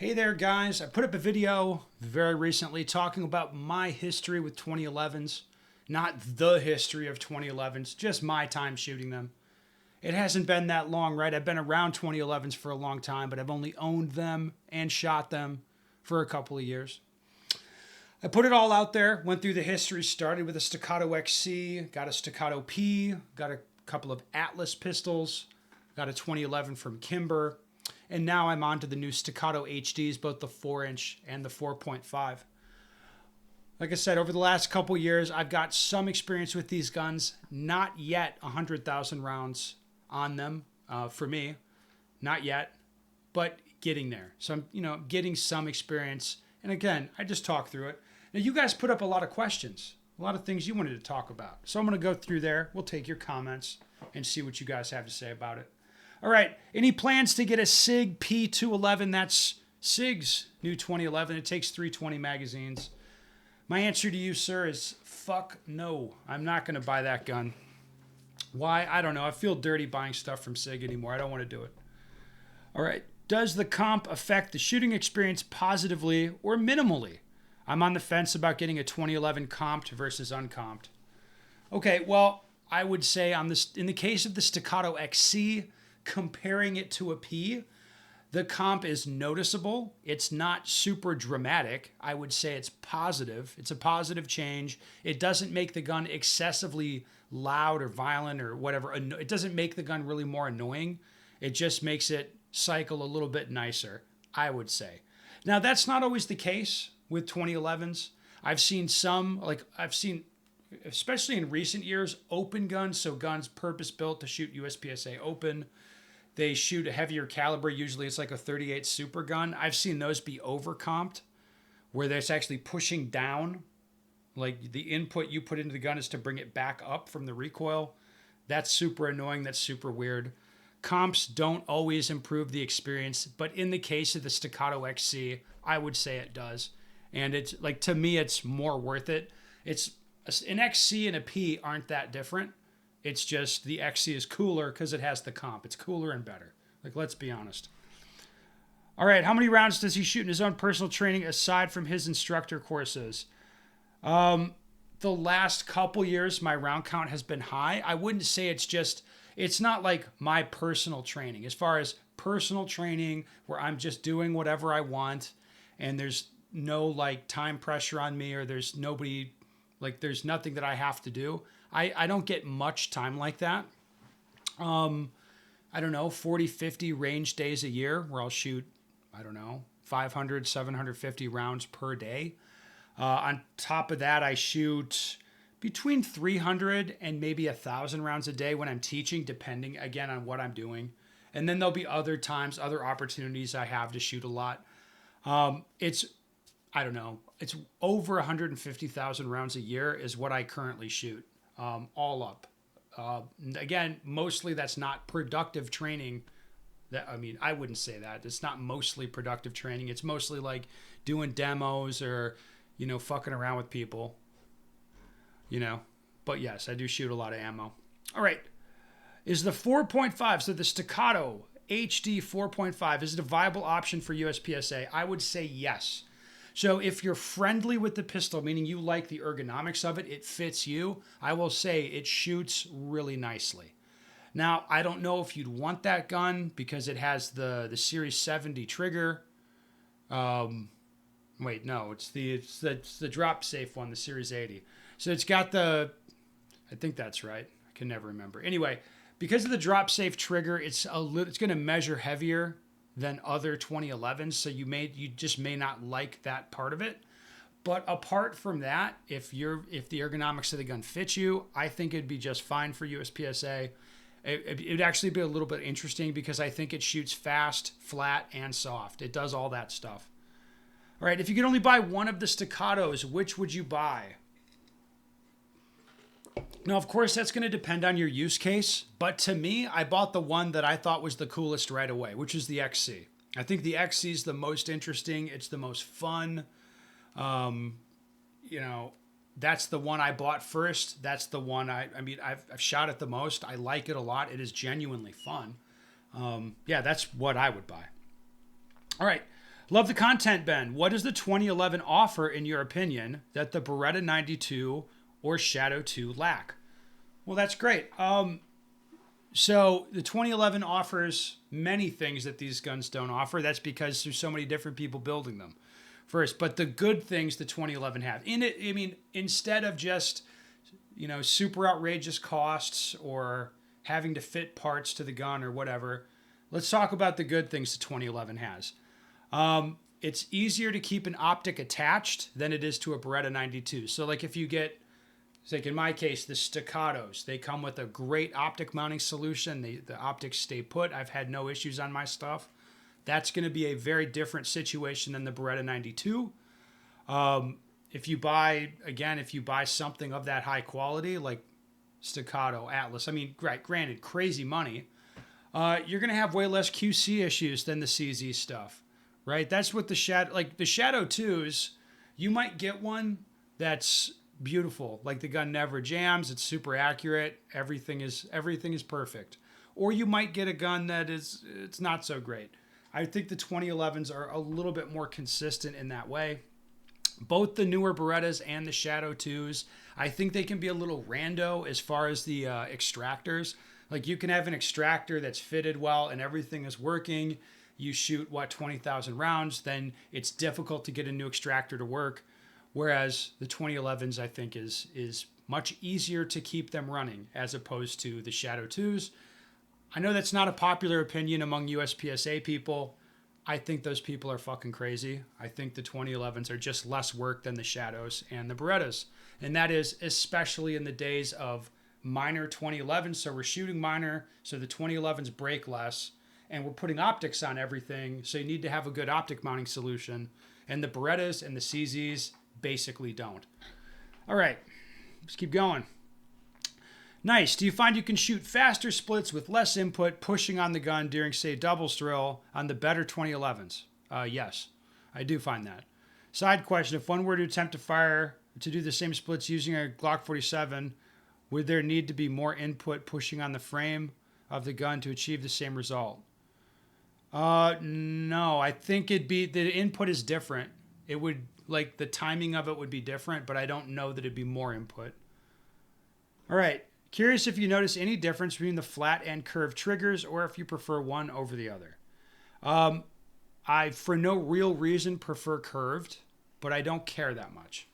Hey there, guys. I put up a video very recently talking about my history with 2011s. Not the history of 2011s, just my time shooting them. It hasn't been that long, right? I've been around 2011s for a long time, but I've only owned them and shot them for a couple of years. I put it all out there, went through the history, started with a Staccato XC, got a Staccato P, got a couple of Atlas pistols, got a 2011 from Kimber, and now I'm on to the new Staccato HDs, both the 4-inch and the 4.5. Like I said, over the last couple years, I've got some experience with these guns. Not yet 100,000 rounds on them for me. Not yet, but getting there. So I'm, getting some experience. And again, I just talk through it. Now, you guys put up a lot of questions, a lot of things you wanted to talk about. So I'm going to go through there. We'll take your comments and see what you guys have to say about it. All right. Any plans to get a SIG P211? That's SIG's new 2011. It takes 320 magazines. My answer to you, sir, is fuck no. I'm not going to buy that gun. Why? I don't know. I feel dirty buying stuff from SIG anymore. I don't want to do it. All right. Does the comp affect the shooting experience positively or minimally? I'm on the fence about getting a 2011 comped versus uncomped. Okay, well, I would say in the case of the Staccato XC, comparing it to a P, the comp is noticeable. It's not super dramatic. I would say it's positive. It's a positive change. It doesn't make the gun excessively loud or violent or whatever. It doesn't make the gun really more annoying. It just makes it cycle a little bit nicer, I would say. Now, that's not always the case with 2011s. I've seen, especially in recent years, open guns, so guns purpose-built to shoot USPSA open. They shoot a heavier caliber. Usually it's like a 38 super gun. I've seen those be overcomped, where it's actually pushing down. Like the input you put into the gun is to bring it back up from the recoil. That's super annoying. That's super weird. Comps don't always improve the experience, but in the case of the Staccato XC, I would say it does. And it's like, to me, it's more worth it. It's an XC and a P aren't that different. It's just the XC is cooler because it has the comp. It's cooler and better. Like, let's be honest. All right, how many rounds does he shoot in his own personal training aside from his instructor courses? The last couple years, my round count has been high. I wouldn't say it's not like my personal training. As far as personal training where I'm just doing whatever I want and there's no like time pressure on me or there's nothing that I have to do. I don't get much time like that. I don't know, 40, 50 range days a year where I'll shoot, 500, 750 rounds per day. On top of that, I shoot between 300 and maybe 1,000 rounds a day when I'm teaching, depending, again, on what I'm doing. And then there'll be other times, other opportunities I have to shoot a lot. It's over 150,000 rounds a year is what I currently shoot, all up. Again, mostly that's not productive training. I wouldn't say that. It's not mostly productive training. It's mostly like doing demos or, fucking around with people. But yes, I do shoot a lot of ammo. All right. Is the 4.5, so the Staccato HD 4.5, is it a viable option for USPSA? I would say yes. So if you're friendly with the pistol, meaning you like the ergonomics of it, it fits you, I will say it shoots really nicely. Now, I don't know if you'd want that gun because it has the Series 70 trigger. It's the drop safe one, the Series 80. So it's got I think that's right. I can never remember. Anyway, because of the drop safe trigger, it's going to measure heavier than other 2011s. So you just may not like that part of it. But apart from that, if the ergonomics of the gun fit you, I think it'd be just fine for USPSA. It'd actually be a little bit interesting because I think it shoots fast, flat, and soft. It does all that stuff. All right, if you could only buy one of the Staccatos, which would you buy? Now, of course, that's going to depend on your use case. But to me, I bought the one that I thought was the coolest right away, which is the XC. I think the XC is the most interesting. It's the most fun. That's the one I bought first. That's the one I've shot it the most. I like it a lot. It is genuinely fun. That's what I would buy. All right. Love the content, Ben. What does the 2011 offer, in your opinion, that the Beretta 92 or Shadow 2 lack? Well, that's great. So the 2011 offers many things that these guns don't offer. That's because there's so many different people building them. First, but the good things the 2011 have in it, I mean, instead of just, super outrageous costs or having to fit parts to the gun or whatever, let's talk about the good things the 2011 has. It's easier to keep an optic attached than it is to a Beretta 92. So like if you get, like in my case, the Staccatos, they come with a great optic mounting solution. The optics stay put. I've had no issues on my stuff. That's going to be a very different situation than the Beretta 92. If you buy something of that high quality, like Staccato, Atlas, I mean, granted, crazy money, you're going to have way less QC issues than the CZ stuff, right? That's what the Shadow 2s, you might get one that's beautiful, like the gun never jams, it's super accurate, everything is perfect. Or you might get a gun that it's not so great. I think the 2011s are a little bit more consistent in that way. Both the newer Berettas and the Shadow 2s, I think they can be a little rando as far as the extractors. Like you can have an extractor that's fitted well and everything is working. You shoot, 20,000 rounds, then it's difficult to get a new extractor to work. Whereas the 2011s, I think, is much easier to keep them running as opposed to the Shadow 2s. I know that's not a popular opinion among USPSA people. I think those people are fucking crazy. I think the 2011s are just less work than the Shadows and the Berettas. And that is especially in the days of minor 2011s. So we're shooting minor, so the 2011s break less. And we're putting optics on everything, so you need to have a good optic mounting solution. And the Berettas and the CZs basically don't. All right, let's keep going. Nice. Do you find you can shoot faster splits with less input pushing on the gun during, say, doubles drill on the better 2011s? Yes, I do find that. Side question, if one were to attempt to do the same splits using a Glock 47, would there need to be more input pushing on the frame of the gun to achieve the same result? No, I think the input is different. It would, like, the timing of it would be different, but I don't know that it'd be more input. All right. Curious if you notice any difference between the flat and curved triggers or if you prefer one over the other. I, for no real reason, prefer curved, but I don't care that much.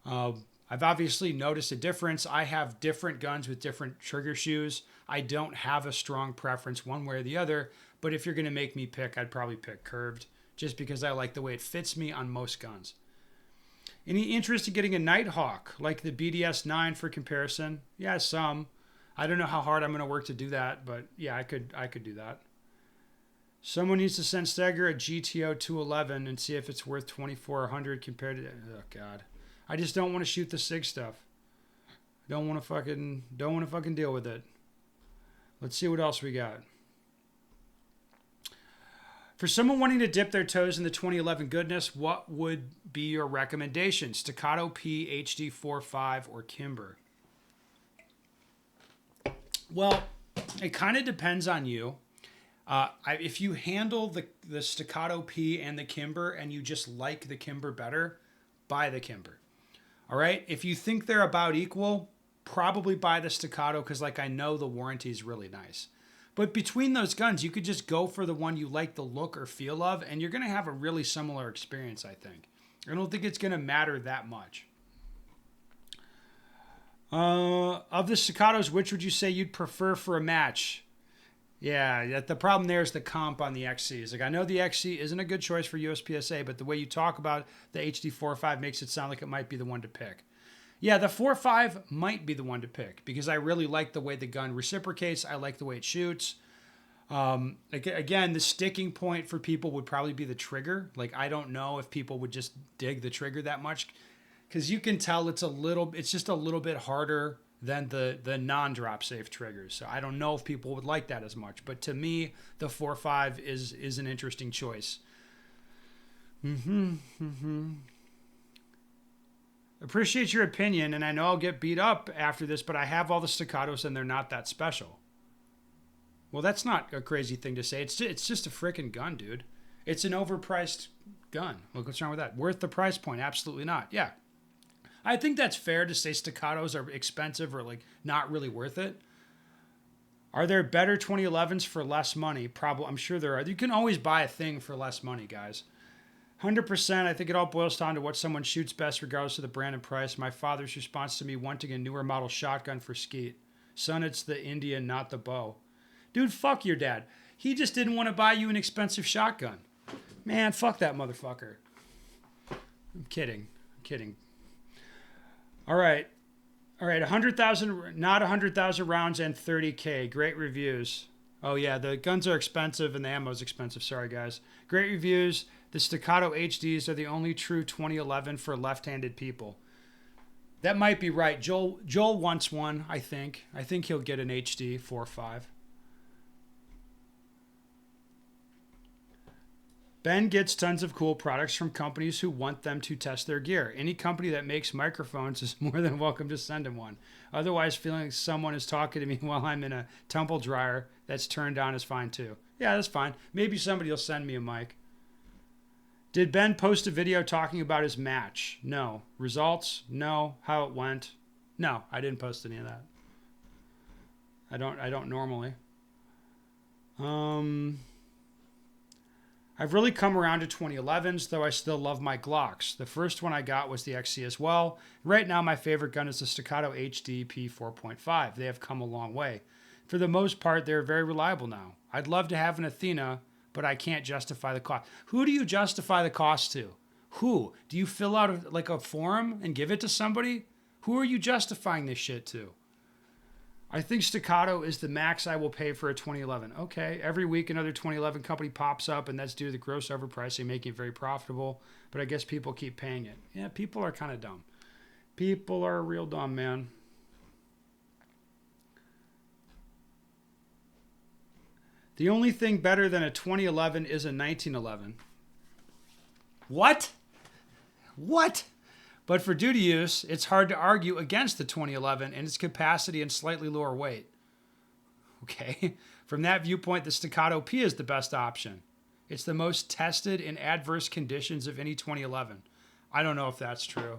I've obviously noticed a difference. I have different guns with different trigger shoes. I don't have a strong preference one way or the other, but if you're going to make me pick, I'd probably pick curved just because I like the way it fits me on most guns. Any interest in getting a Nighthawk like the BDS-9 for comparison? Yeah, some. I don't know how hard I'm going to work to do that, but yeah, I could do that. Someone needs to send Steger a GTO 211 and see if it's worth 2,400 compared to. Oh God, I just don't want to shoot the SIG stuff. Don't want to fucking deal with it. Let's see what else we got. For someone wanting to dip their toes in the 2011 goodness, what would be your recommendation? Staccato P, HD 4.5, or Kimber? Well, it kind of depends on you. If you handle the Staccato P and the Kimber and you just like the Kimber better, buy the Kimber. All right? If you think they're about equal, probably buy the Staccato because, like, I know the warranty is really nice. But between those guns, you could just go for the one you like the look or feel of, and you're going to have a really similar experience, I think. I don't think it's going to matter that much. Of the Staccatos, which would you say you'd prefer for a match? Yeah, the problem there is the comp on the XCs. Like, I know the XC isn't a good choice for USPSA, but the way you talk about the HD 4.5 makes it sound like it might be the one to pick. Yeah, the 4.5 might be the one to pick because I really like the way the gun reciprocates. I like the way it shoots. Again, the sticking point for people would probably be the trigger. Like, I don't know if people would just dig the trigger that much because you can tell it's just a little bit harder than the non-drop safe triggers. So I don't know if people would like that as much. But to me, the 4.5 is an interesting choice. Appreciate your opinion, and I know I'll get beat up after this, but I have all the Staccatos and they're not that special. Well, that's not a crazy thing to say. It's just a freaking gun, dude. It's an overpriced gun. Look what's wrong with that. Worth the price point? Absolutely not. Yeah. I think that's fair to say Staccatos are expensive or like not really worth it. Are there better 2011s for less money? Probably. I'm sure there are. You can always buy a thing for less money, guys. 100%. I think it all boils down to what someone shoots best, regardless of the brand and price. My father's response to me wanting a newer model shotgun for skeet. Son, it's the Indian, not the bow. Dude, fuck your dad. He just didn't want to buy you an expensive shotgun. Man, fuck that motherfucker. I'm kidding. All right. 100,000, not 100,000 rounds and 30K. Great reviews. Oh, yeah, the guns are expensive and the ammo's expensive. Sorry, guys. Great reviews. The Staccato HDs are the only true 2011 for left-handed people. That might be right. Joel wants one, I think. I think he'll get an HD 4.5. Ben gets tons of cool products from companies who want them to test their gear. Any company that makes microphones is more than welcome to send him one. Otherwise, feeling like someone is talking to me while I'm in a tumble dryer that's turned on is fine too. Yeah, that's fine. Maybe somebody will send me a mic. Did Ben post a video talking about his match? No. Results? No. How it went? No, I didn't post any of that. I don't normally. I've really come around to 2011s, though I still love my Glocks. The first one I got was the XC as well. Right now, my favorite gun is the Staccato HD P4.5. They have come a long way. For the most part, they're very reliable now. I'd love to have an Athena, but I can't justify the cost. Who do you justify the cost to? Who? Do you fill out like a form and give it to somebody? Who are you justifying this shit to? I think Staccato is the max I will pay for a 2011. Okay, every week another 2011 company pops up, and that's due to the gross overpricing, making it very profitable. But I guess people keep paying it. Yeah, people are kind of dumb. People are real dumb, man. The only thing better than a 2011 is a 1911. What? But for duty use, it's hard to argue against the 2011 and its capacity and slightly lower weight. Okay, from that viewpoint, the Staccato P is the best option. It's the most tested in adverse conditions of any 2011. I don't know if that's true.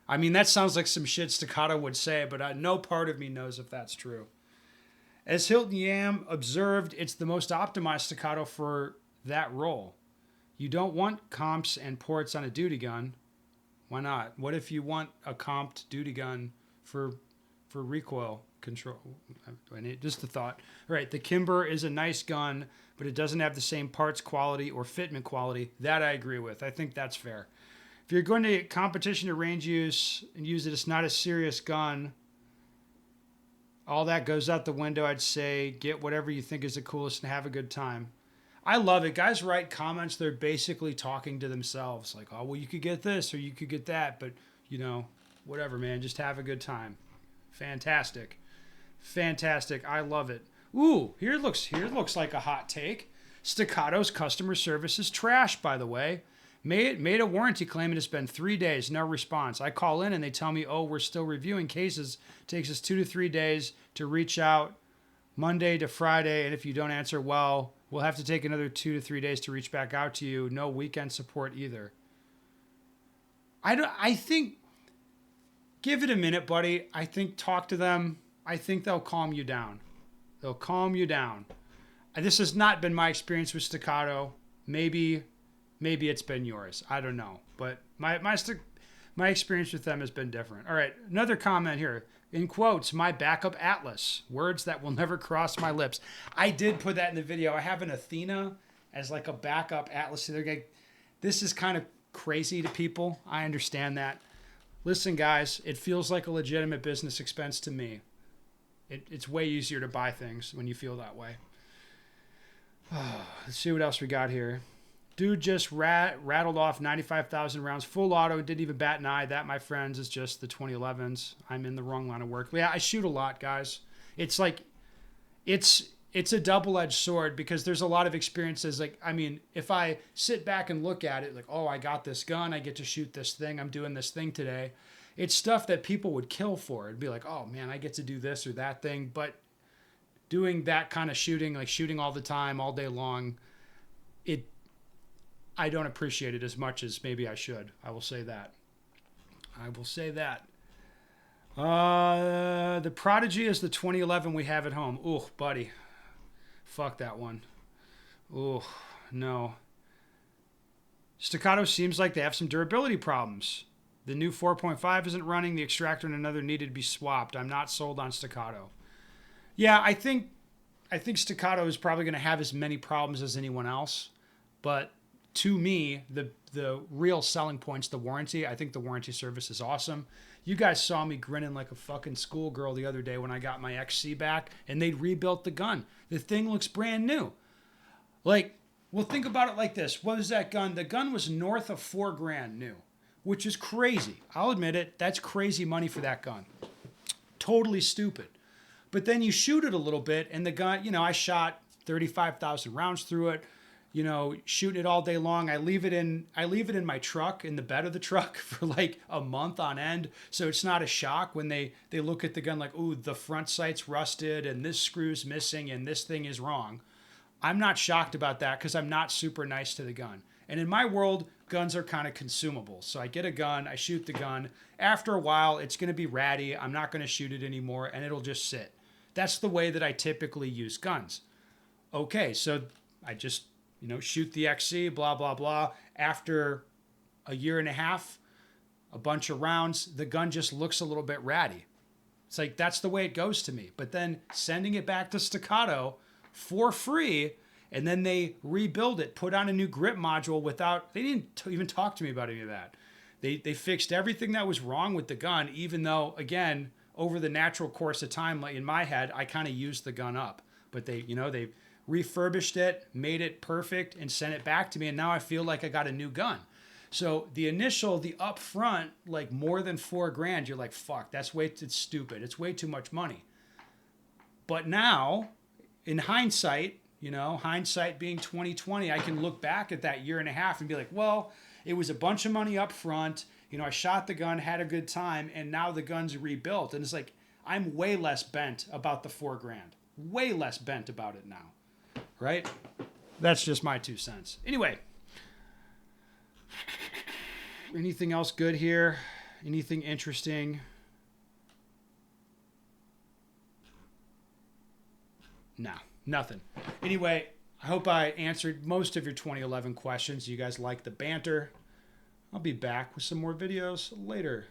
I mean, that sounds like some shit Staccato would say, but no part of me knows if that's true. As Hilton Yam observed, it's the most optimized Staccato for that role. You don't want comps and ports on a duty gun. Why not? What if you want a comped duty gun for recoil control? Just a thought. All right, the Kimber is a nice gun, but it doesn't have the same parts quality or fitment quality. That I agree with. I think that's fair. If you're going to get competition to range use and use it, it's not a serious gun. All that goes out the window. I'd say get whatever you think is the coolest and have a good time. I love it. Guys write comments. They're basically talking to themselves. Like, oh, well, you could get this or you could get that. But, you know, whatever, man. Just have a good time. Fantastic. I love it. Ooh, here looks like a hot take. Staccato's customer service is trash, by the way. Made a warranty claim and it's been 3 days. No response. I call in and they tell me, oh, we're still reviewing cases. It takes us 2 to 3 days to reach out Monday to Friday. And if you don't answer well, we'll have to take another 2 to 3 days to reach back out to you. No weekend support either. I think, give it a minute, buddy. I think talk to them. I think they'll calm you down. This has not been my experience with Staccato. Maybe it's been yours. I don't know. But my experience with them has been different. All right, another comment here. In quotes, my backup Atlas. Words that will never cross my lips. I did put that in the video. I have an Athena as like a backup Atlas. This is kind of crazy to people. I understand that. Listen, guys, it feels like a legitimate business expense to me. It's way easier to buy things when you feel that way. Let's see what else we got here. Dude just rattled off 95,000 rounds, full auto, didn't even bat an eye. That, my friends, is just the 2011s. I'm in the wrong line of work. Yeah, I shoot a lot, guys. It's like, it's a double-edged sword because there's a lot of experiences. Like, I mean, if I sit back and look at it, like, oh, I got this gun, I get to shoot this thing, I'm doing this thing today. It's stuff that people would kill for. It'd be like, oh, man, I get to do this or that thing. But doing that kind of shooting, like shooting all the time, all day long, I don't appreciate it as much as maybe I should. I will say that. I will say that. The Prodigy is the 2011 we have at home. Ooh, buddy. Fuck that one. Ooh, no. Staccato seems like they have some durability problems. The new 4.5 isn't running. The extractor and another needed to be swapped. I'm not sold on Staccato. Yeah, I think Staccato is probably going to have as many problems as anyone else. But to me, the real selling point's the warranty. I think the warranty service is awesome. You guys saw me grinning like a fucking schoolgirl the other day when I got my XC back and they'd rebuilt the gun. The thing looks brand new. Like, well, think about it like this. What was that gun? The gun was north of $4,000 new, which is crazy. I'll admit it. That's crazy money for that gun. Totally stupid. But then you shoot it a little bit and the gun, you know, I shot 35,000 rounds through it. You know, shooting it all day long. I leave it in my truck, in the bed of the truck for like a month on end. So it's not a shock when they look at the gun like, ooh, the front sight's rusted and this screw's missing and this thing is wrong. I'm not shocked about that because I'm not super nice to the gun. And in my world, guns are kind of consumable. So I get a gun, I shoot the gun. After a while, it's going to be ratty. I'm not going to shoot it anymore and it'll just sit. That's the way that I typically use guns. Okay, so I just, you know, shoot the XC, blah, blah, blah. After a year and a half, a bunch of rounds, the gun just looks a little bit ratty. It's like, that's the way it goes to me. But then sending it back to Staccato for free, and then they rebuild it, put on a new grip module without, they didn't even talk to me about any of that. They fixed everything that was wrong with the gun, even though, again, over the natural course of time, like in my head, I kind of used the gun up. But they refurbished it, made it perfect, and sent it back to me. And now I feel like I got a new gun. So the upfront, like more than $4,000, you're like, fuck, it's stupid. It's way too much money. But now, in hindsight, you know, hindsight being 2020, I can look back at that year and a half and be like, well, it was a bunch of money up front. You know, I shot the gun, had a good time, and now the gun's rebuilt. And it's like, I'm way less bent about the $4,000. Way less bent about it now. Right? That's just my 2 cents. Anyway. Anything else good here? Anything interesting? No, nothing. Anyway, I hope I answered most of your 2011 questions. You guys like the banter. I'll be back with some more videos later.